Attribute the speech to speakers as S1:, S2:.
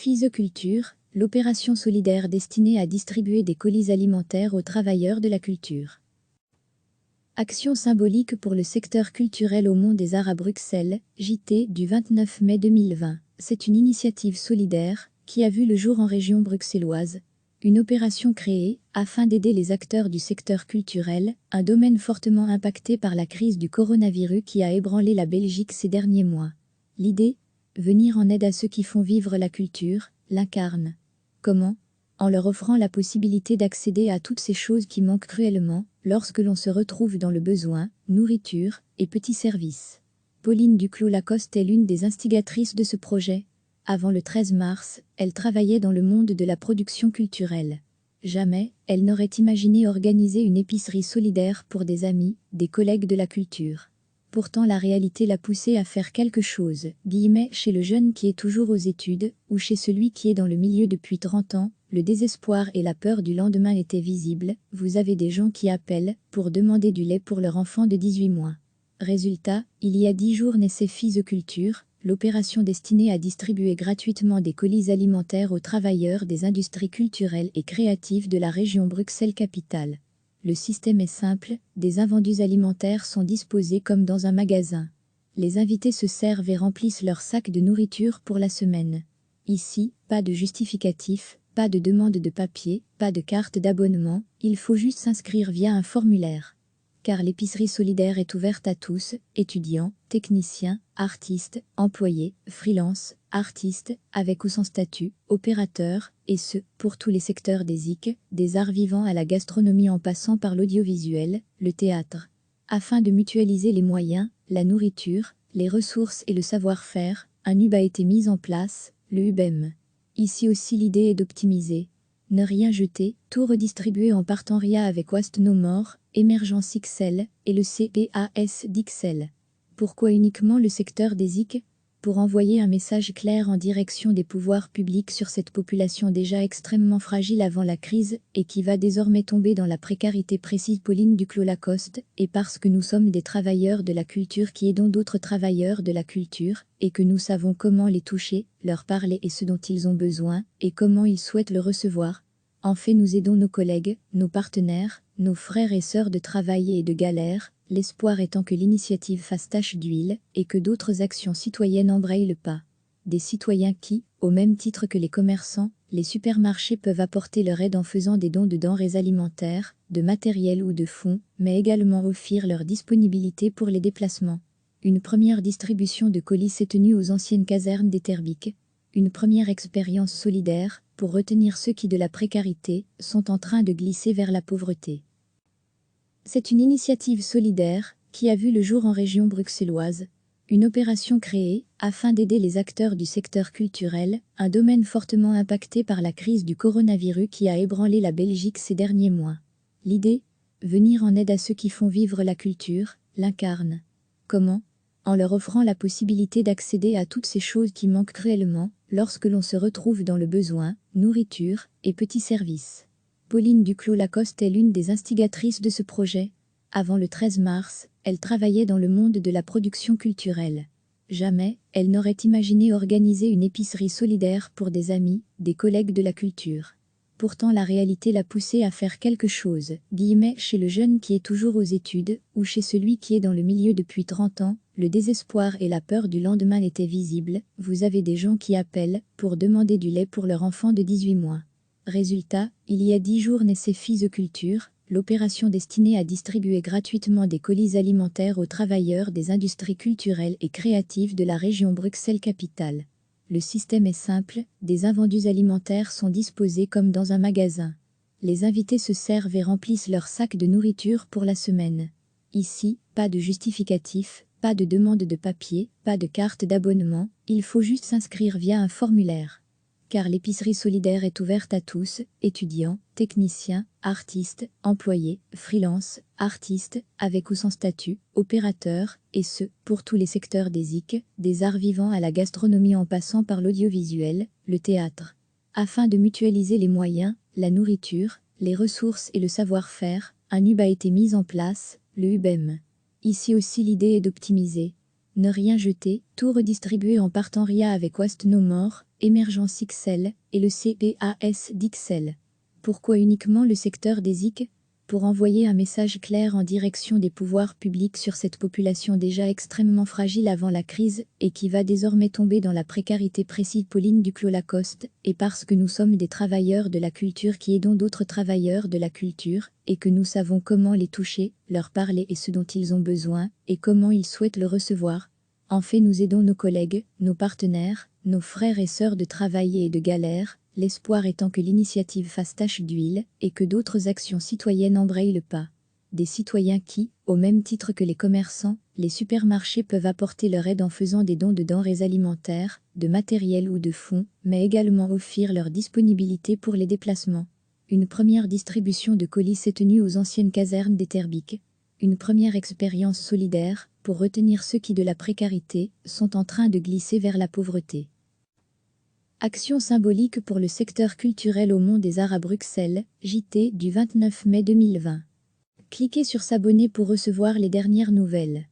S1: Fisoculture, l'opération solidaire destinée à distribuer des colis alimentaires aux travailleurs de la culture. Action symbolique pour le secteur culturel au Mont des Arts à Bruxelles, JT du 29 mai 2020. C'est une initiative solidaire qui a vu le jour en région bruxelloise. Une opération créée afin d'aider les acteurs du secteur culturel, un domaine fortement impacté par la crise du coronavirus qui a ébranlé la Belgique ces derniers mois. L'idée ? Venir en aide à ceux qui font vivre la culture, l'incarnent. Comment ? En leur offrant la possibilité d'accéder à toutes ces choses qui manquent cruellement lorsque l'on se retrouve dans le besoin, nourriture et petits services. Pauline Duclos-Lacoste est l'une des instigatrices de ce projet. Avant le 13 mars, elle travaillait dans le monde de la production culturelle. Jamais, elle n'aurait imaginé organiser une épicerie solidaire pour des amis, des collègues de la culture. Pourtant la réalité l'a poussée à faire quelque chose, chez le jeune qui est toujours aux études, ou chez celui qui est dans le milieu depuis 30 ans, le désespoir et la peur du lendemain étaient visibles, vous avez des gens qui appellent pour demander du lait pour leur enfant de 18 mois. Résultat, il y a 10 jours naissait Fisoculture, l'opération destinée à distribuer gratuitement des colis alimentaires aux travailleurs des industries culturelles et créatives de la région Bruxelles-Capitale. Le système est simple, des invendus alimentaires sont disposés comme dans un magasin. Les invités se servent et remplissent leur sac de nourriture pour la semaine. Ici, pas de justificatif, pas de demande de papier, pas de carte d'abonnement, il faut juste s'inscrire via un formulaire. Car l'épicerie solidaire est ouverte à tous, étudiants, techniciens, artistes, employés, freelance, artistes, avec ou sans statut, opérateurs, et ce, pour tous les secteurs des IC, des arts vivants à la gastronomie en passant par l'audiovisuel, le théâtre. Afin de mutualiser les moyens, la nourriture, les ressources et le savoir-faire, un hub a été mis en place, le UBM. Ici aussi l'idée est d'optimiser. Ne rien jeter, tout redistribuer en partenariat avec Waste No More, Emergence XL et le CPAS d'XL. Pourquoi uniquement le secteur des IC ? Pour envoyer un message clair en direction des pouvoirs publics sur cette population déjà extrêmement fragile avant la crise et qui va désormais tomber dans la précarité, précise Pauline Duclos-Lacoste, et parce que nous sommes des travailleurs de la culture qui aidons d'autres travailleurs de la culture et que nous savons comment les toucher, leur parler et ce dont ils ont besoin et comment ils souhaitent le recevoir. En fait, nous aidons nos collègues, nos partenaires, nos frères et sœurs de travail et de galère, l'espoir étant que l'initiative fasse tache d'huile et que d'autres actions citoyennes embrayent le pas. Des citoyens qui, au même titre que les commerçants, les supermarchés peuvent apporter leur aide en faisant des dons de denrées alimentaires, de matériel ou de fonds, mais également offrir leur disponibilité pour les déplacements. Une première distribution de colis s'est tenue aux anciennes casernes d'Etterbeek. Une première expérience solidaire pour retenir ceux qui de la précarité sont en train de glisser vers la pauvreté. C'est une initiative solidaire qui a vu le jour en région bruxelloise. Une opération créée afin d'aider les acteurs du secteur culturel, un domaine fortement impacté par la crise du coronavirus qui a ébranlé la Belgique ces derniers mois. L'idée ? Venir en aide à ceux qui font vivre la culture, l'incarnent. Comment ? En leur offrant la possibilité d'accéder à toutes ces choses qui manquent cruellement lorsque l'on se retrouve dans le besoin, nourriture et petits services. Pauline Duclos-Lacoste est l'une des instigatrices de ce projet. Avant le 13 mars, elle travaillait dans le monde de la production culturelle. Jamais, elle n'aurait imaginé organiser une épicerie solidaire pour des amis, des collègues de la culture. Pourtant la réalité l'a poussée à faire quelque chose, chez le jeune qui est toujours aux études, ou chez celui qui est dans le milieu depuis 30 ans, le désespoir et la peur du lendemain étaient visibles, vous avez des gens qui appellent pour demander du lait pour leur enfant de 18 mois. Résultat, il y a 10 jours naissait Fisoculture, l'opération destinée à distribuer gratuitement des colis alimentaires aux travailleurs des industries culturelles et créatives de la région Bruxelles-Capitale. Le système est simple, des invendus alimentaires sont disposés comme dans un magasin. Les invités se servent et remplissent leur sac de nourriture pour la semaine. Ici, pas de justificatif, pas de demande de papier, pas de carte d'abonnement, il faut juste s'inscrire via un formulaire. Car l'épicerie solidaire est ouverte à tous, étudiants, techniciens, artistes, employés, freelance, artistes, avec ou sans statut, opérateurs, et ce, pour tous les secteurs des IC, des arts vivants à la gastronomie en passant par l'audiovisuel, le théâtre. Afin de mutualiser les moyens, la nourriture, les ressources et le savoir-faire, un hub a été mis en place, le UBM. Ici aussi l'idée est d'optimiser. Ne rien jeter, tout redistribuer en partenariat avec Waste No More, Emergence XL et le CPAS d'XL. Pourquoi uniquement le secteur des IC? Pour envoyer un message clair en direction des pouvoirs publics sur cette population déjà extrêmement fragile avant la crise et qui va désormais tomber dans la précarité, précise Pauline Duclos-Lacoste, et parce que nous sommes des travailleurs de la culture qui aidons d'autres travailleurs de la culture, et que nous savons comment les toucher, leur parler et ce dont ils ont besoin, et comment ils souhaitent le recevoir. En fait, nous aidons nos collègues, nos partenaires, nos frères et sœurs de travailler et de galère, l'espoir étant que l'initiative fasse tache d'huile et que d'autres actions citoyennes embrayent le pas. Des citoyens qui, au même titre que les commerçants, les supermarchés peuvent apporter leur aide en faisant des dons de denrées alimentaires, de matériel ou de fonds, mais également offrir leur disponibilité pour les déplacements. Une première distribution de colis s'est tenue aux anciennes casernes d'Etterbeek. Une première expérience solidaire pour retenir ceux qui de la précarité sont en train de glisser vers la pauvreté. Action symbolique pour le secteur culturel au Mont des Arts à Bruxelles, JT du 29 mai 2020. Cliquez sur s'abonner pour recevoir les dernières nouvelles.